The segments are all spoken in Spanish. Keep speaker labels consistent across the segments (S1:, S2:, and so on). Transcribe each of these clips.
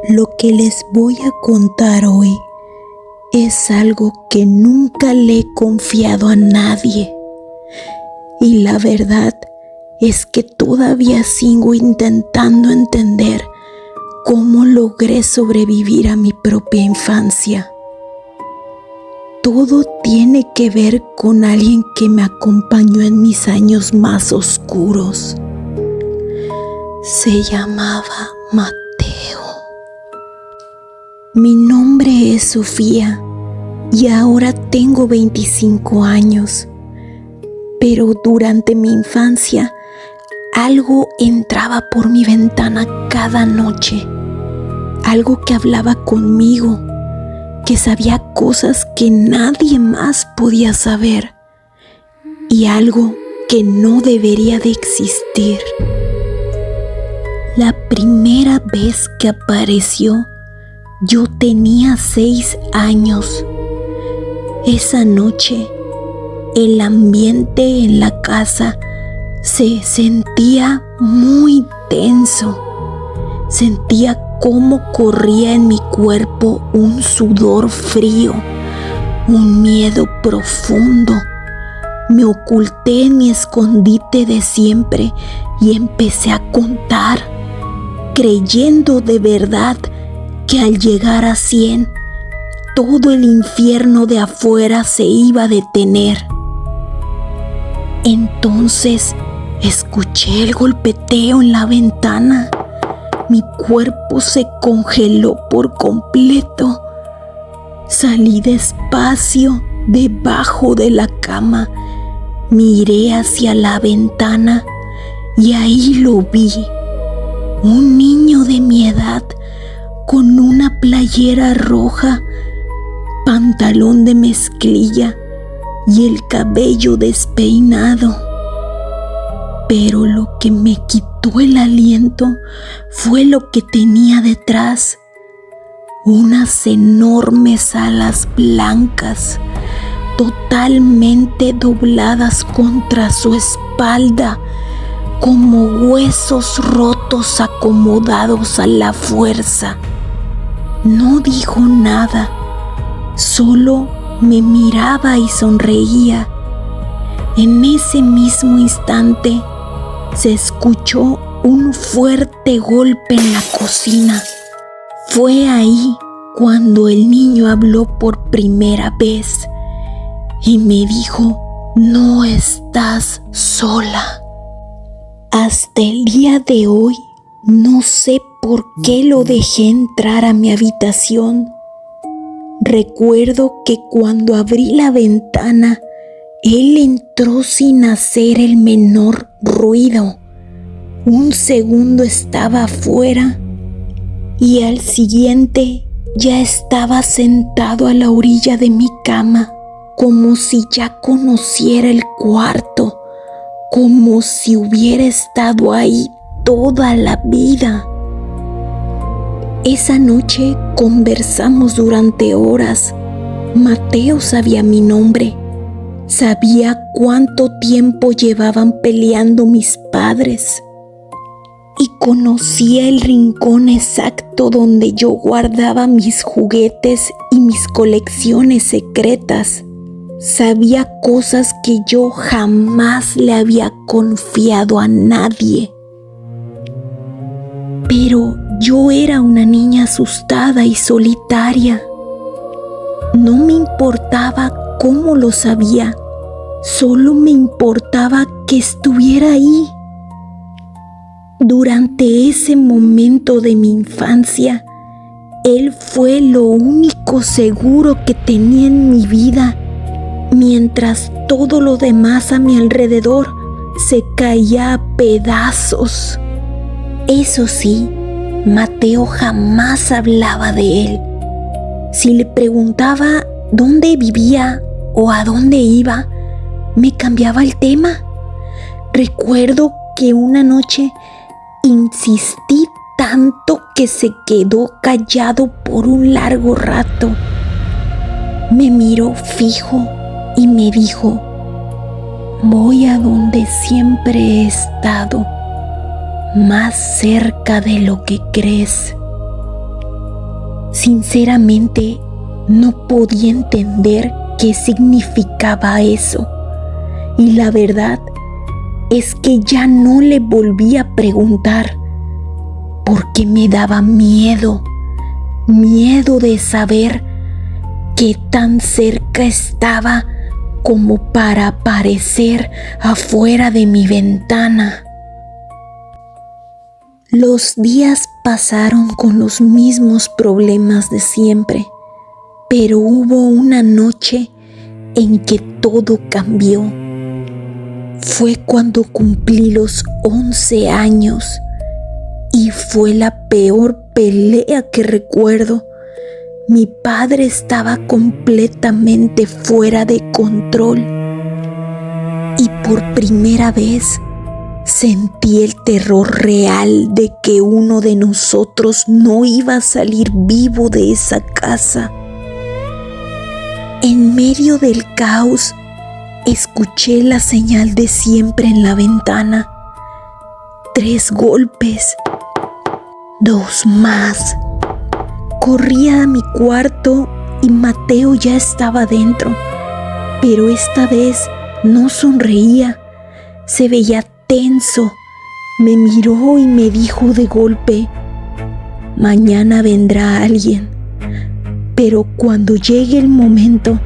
S1: Lo que les voy a contar hoy es algo que nunca le he confiado a nadie. Y la verdad es que todavía sigo intentando entender cómo logré sobrevivir a mi propia infancia. Todo tiene que ver con alguien que me acompañó en mis años más oscuros. Se llamaba Mateo. Mi nombre es Sofía y ahora tengo 25 años. Pero durante mi infancia, algo entraba por mi ventana cada noche. Algo que hablaba conmigo, que sabía cosas que nadie más podía saber. Y algo que no debería de existir. La primera vez que apareció, yo tenía 6 años. Esa noche, el ambiente en la casa se sentía muy tenso. Sentía cómo corría en mi cuerpo un sudor frío, un miedo profundo. Me oculté en mi escondite de siempre y empecé a contar, creyendo de verdad que al llegar a 100, todo el infierno de afuera se iba a detener. Entonces escuché el golpeteo en la ventana. Mi cuerpo se congeló por completo. Salí despacio debajo de la cama. Miré hacia la ventana y ahí lo vi. Un niño de mi edad con una playera roja, pantalón de mezclilla y el cabello despeinado. Pero lo que me quitó el aliento fue lo que tenía detrás. Unas enormes alas blancas, totalmente dobladas contra su espalda, como huesos rotos acomodados a la fuerza. No dijo nada, solo me miraba y sonreía. En ese mismo instante se escuchó un fuerte golpe en la cocina. Fue ahí cuando el niño habló por primera vez y me dijo: "No estás sola". Hasta el día de hoy no sé por qué lo dejé entrar a mi habitación. Recuerdo que cuando abrí la ventana, él entró sin hacer el menor ruido. Un segundo estaba afuera y al siguiente ya estaba sentado a la orilla de mi cama, como si ya conociera el cuarto, como si hubiera estado ahí toda la vida. Esa noche conversamos durante horas. Mateo sabía mi nombre. Sabía cuánto tiempo llevaban peleando mis padres. Y conocía el rincón exacto donde yo guardaba mis juguetes y mis colecciones secretas. Sabía cosas que yo jamás le había confiado a nadie. Pero yo era una niña asustada y solitaria. No me importaba cómo lo sabía, solo me importaba que estuviera ahí. Durante ese momento de mi infancia, él fue lo único seguro que tenía en mi vida, mientras todo lo demás a mi alrededor se caía a pedazos. Eso sí, Mateo jamás hablaba de él. Si le preguntaba dónde vivía o a dónde iba, me cambiaba el tema. Recuerdo que una noche insistí tanto que se quedó callado por un largo rato. Me miró fijo y me dijo: "Voy a donde siempre he estado, más cerca de lo que crees". Sinceramente, no podía entender qué significaba eso. Y la verdad es que ya no le volví a preguntar porque me daba miedo de saber qué tan cerca estaba como para aparecer afuera de mi ventana. Los días pasaron con los mismos problemas de siempre, pero hubo una noche en que todo cambió. Fue cuando cumplí los 11 años y fue la peor pelea que recuerdo. Mi padre estaba completamente fuera de control y por primera vez sentí el terror real de que uno de nosotros no iba a salir vivo de esa casa. En medio del caos, escuché la señal de siempre en la ventana. 3 golpes, 2 más. Corrí a mi cuarto y Mateo ya estaba dentro, pero esta vez no sonreía, se veía tenso. Me miró y me dijo de golpe: mañana vendrá alguien, pero cuando llegue el momento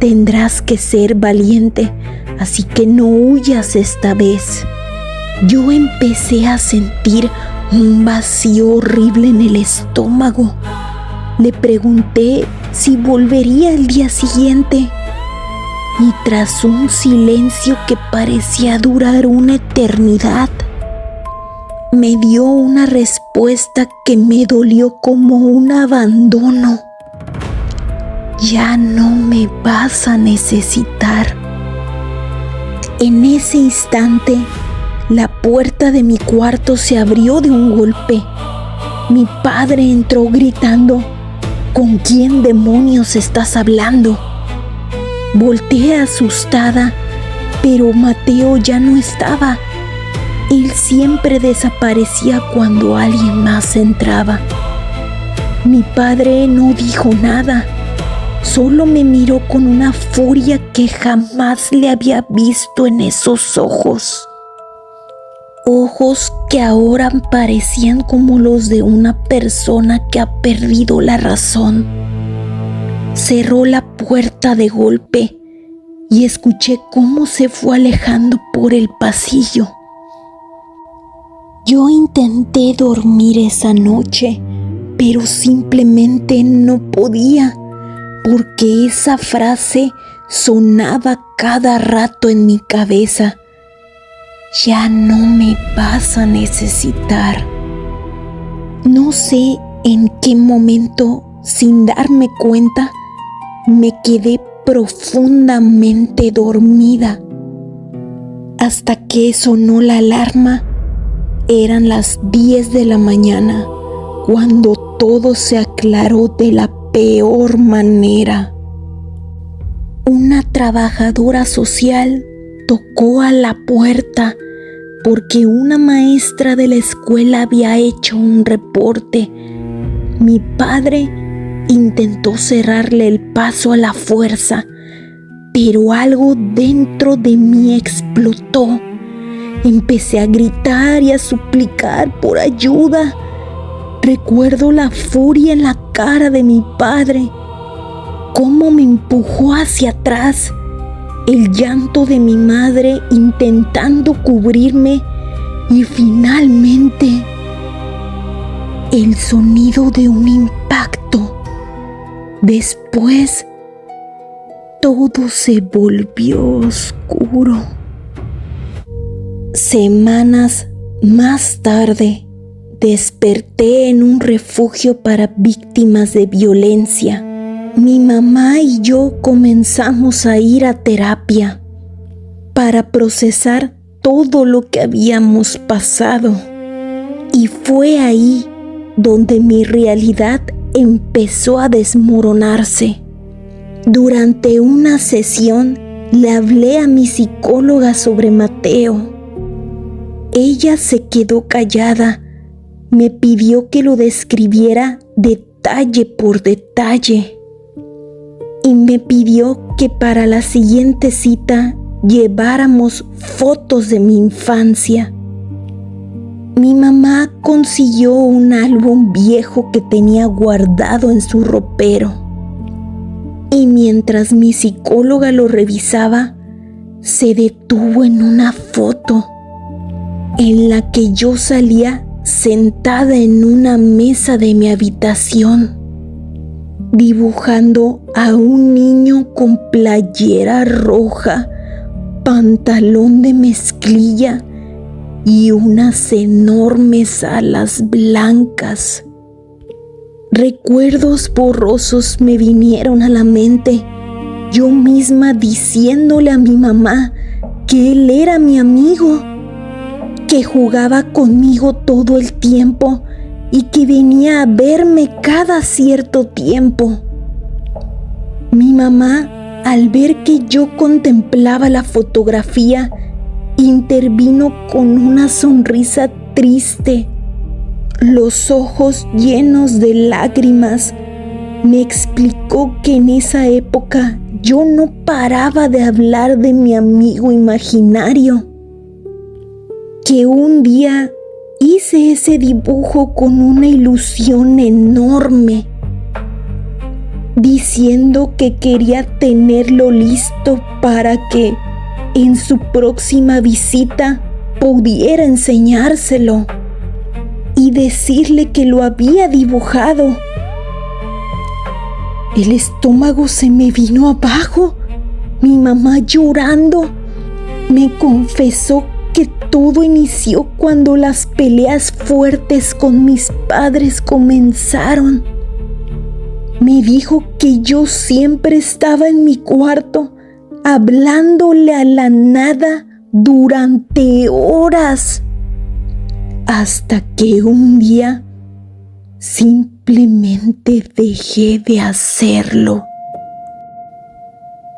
S1: tendrás que ser valiente, así que no huyas esta vez. Yo empecé a sentir un vacío horrible en el estómago. Le pregunté si volvería el día siguiente y tras un silencio que parecía durar una eternidad, me dio una respuesta que me dolió como un abandono. Ya no me vas a necesitar. En ese instante, la puerta de mi cuarto se abrió de un golpe. Mi padre entró gritando: ¿con quién demonios estás hablando? Volteé asustada, pero Mateo ya no estaba. Él siempre desaparecía cuando alguien más entraba. Mi padre no dijo nada, solo me miró con una furia que jamás le había visto en esos ojos. Ojos que ahora parecían como los de una persona que ha perdido la razón. Cerró la puerta de golpe y escuché cómo se fue alejando por el pasillo. Yo intenté dormir esa noche, pero simplemente no podía, porque esa frase sonaba cada rato en mi cabeza. Ya no me vas a necesitar. No sé en qué momento, sin darme cuenta, me quedé profundamente dormida. Hasta que sonó la alarma, eran las 10 de la mañana, cuando todo se aclaró de la peor manera. Una trabajadora social tocó a la puerta porque una maestra de la escuela había hecho un reporte. Mi padre intentó cerrarle el paso a la fuerza, pero algo dentro de mí explotó. Empecé a gritar y a suplicar por ayuda. Recuerdo la furia en la cara de mi padre, cómo me empujó hacia atrás, el llanto de mi madre intentando cubrirme y finalmente el sonido de un impacto. Después todo se volvió oscuro. Semanas más tarde desperté en un refugio para víctimas de violencia. Mi mamá y yo comenzamos a ir a terapia para procesar todo lo que habíamos pasado. Y fue ahí donde mi realidad empezó a desmoronarse. Durante una sesión le hablé a mi psicóloga sobre Mateo. Ella se quedó callada. Me pidió que lo describiera de detalle por detalle y me pidió que para la siguiente cita lleváramos fotos de mi infancia. Mi mamá consiguió un álbum viejo que tenía guardado en su ropero y mientras mi psicóloga lo revisaba, se detuvo en una foto en la que yo salía sentada en una mesa de mi habitación, dibujando a un niño con playera roja, pantalón de mezclilla y unas enormes alas blancas. Recuerdos borrosos me vinieron a la mente, yo misma diciéndole a mi mamá que él era mi amigo, que jugaba conmigo todo el tiempo y que venía a verme cada cierto tiempo. Mi mamá, al ver que yo contemplaba la fotografía, intervino con una sonrisa triste, los ojos llenos de lágrimas. Me explicó que en esa época yo no paraba de hablar de mi amigo imaginario, que un día hice ese dibujo con una ilusión enorme, diciendo que quería tenerlo listo para que en su próxima visita pudiera enseñárselo y decirle que lo había dibujado. El estómago se me vino abajo. Mi mamá, llorando, me confesó que todo inició cuando las peleas fuertes con mis padres comenzaron. Me dijo que yo siempre estaba en mi cuarto hablándole a la nada durante horas, hasta que un día simplemente dejé de hacerlo.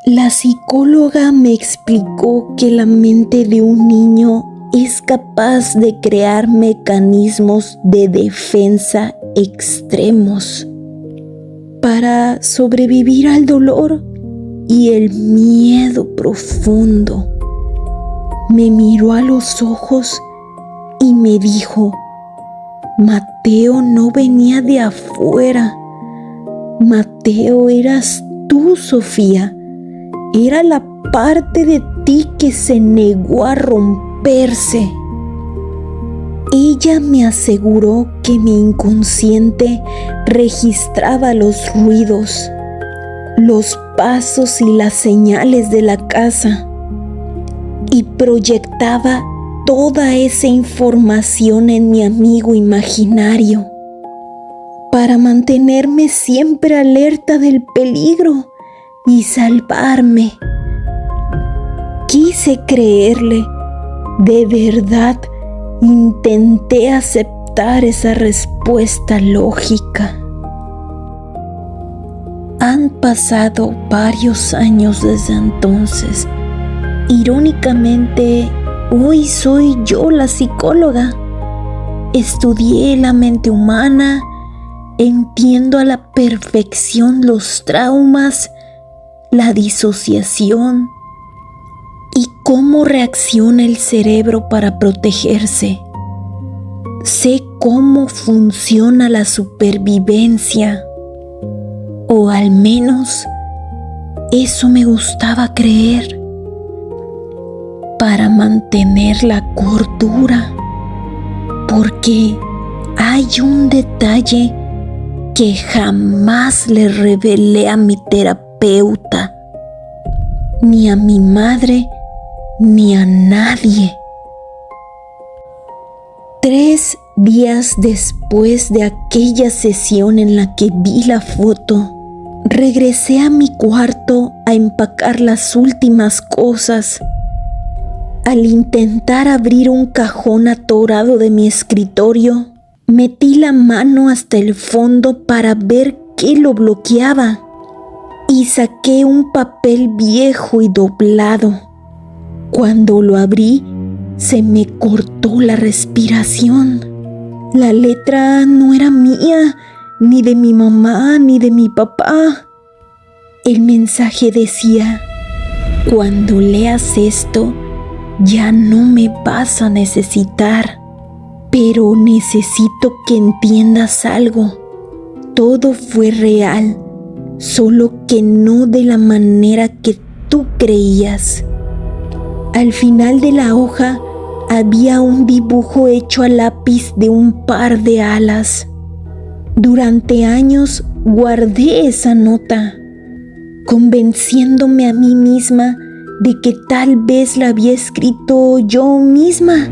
S1: La psicóloga me explicó que la mente de un niño es capaz de crear mecanismos de defensa extremos para sobrevivir al dolor y el miedo profundo. Me miró a los ojos y me dijo: Mateo no venía de afuera. Mateo eras tú, Sofía. Era la parte de ti que se negó a romperse. Ella me aseguró que mi inconsciente registraba los ruidos, los pasos y las señales de la casa y proyectaba toda esa información en mi amigo imaginario para mantenerme siempre alerta del peligro y salvarme. Quise creerle, de verdad intenté aceptar esa respuesta lógica. Han pasado varios años desde entonces. Irónicamente, hoy soy yo la psicóloga. Estudié la mente humana, entiendo a la perfección los traumas, la disociación y cómo reacciona el cerebro para protegerse. Sé cómo funciona la supervivencia, o al menos eso me gustaba creer, para mantener la cordura, porque hay un detalle que jamás le revelé a mi terapeuta, ni a mi madre, ni a nadie. 3 días después de aquella sesión en la que vi la foto, regresé a mi cuarto a empacar las últimas cosas. Al intentar abrir un cajón atorado de mi escritorio, metí la mano hasta el fondo para ver qué lo bloqueaba y saqué un papel viejo y doblado. Cuando lo abrí, se me cortó la respiración. La letra no era mía, ni de mi mamá, ni de mi papá. El mensaje decía: cuando leas esto, ya no me vas a necesitar, pero necesito que entiendas algo. Todo fue real, solo que no de la manera que tú creías. Al final de la hoja había un dibujo hecho a lápiz de un par de alas. Durante años guardé esa nota, convenciéndome a mí misma de que tal vez la había escrito yo misma,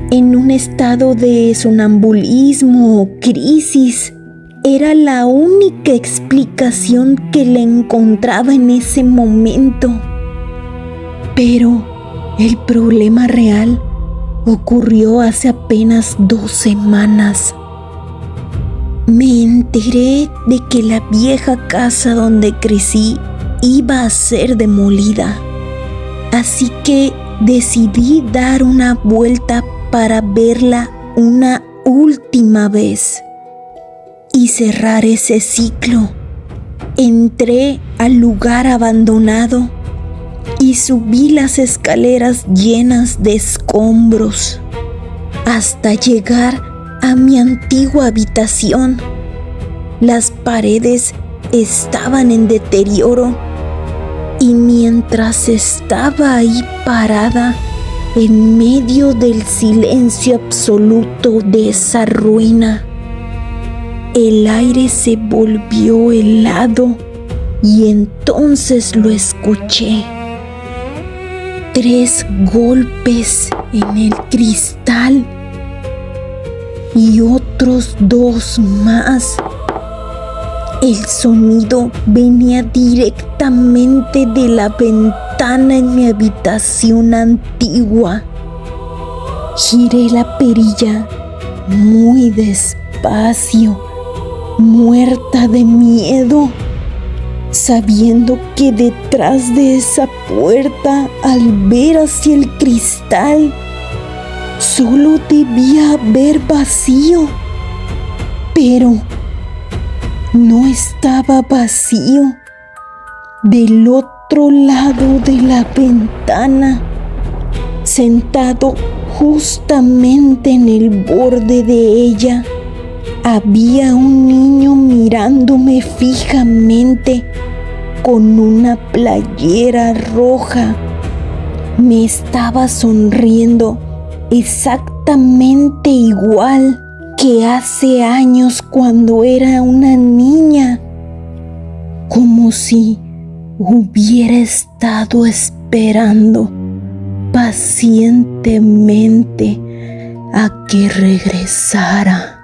S1: en un estado de sonambulismo o crisis. Era la única explicación que le encontraba en ese momento. Pero el problema real ocurrió hace apenas 2 semanas. Me enteré de que la vieja casa donde crecí iba a ser demolida. Así que decidí dar una vuelta para verla una última vez y cerrar ese ciclo. Entré al lugar abandonado y subí las escaleras llenas de escombros hasta llegar a mi antigua habitación. Las paredes estaban en deterioro y mientras estaba ahí parada en medio del silencio absoluto de esa ruina, el aire se volvió helado y entonces lo escuché. 3 golpes en el cristal y otros 2 más. El sonido venía directamente de la ventana en mi habitación antigua. Giré la perilla muy despacio, muerta de miedo, sabiendo que detrás de esa puerta, al ver hacia el cristal, solo debía haber vacío. Pero no estaba vacío. Del otro lado de la ventana, sentado justamente en el borde de ella, había un niño mirándome fijamente con una playera roja. Me estaba sonriendo exactamente igual que hace años cuando era una niña, como si hubiera estado esperando pacientemente a que regresara.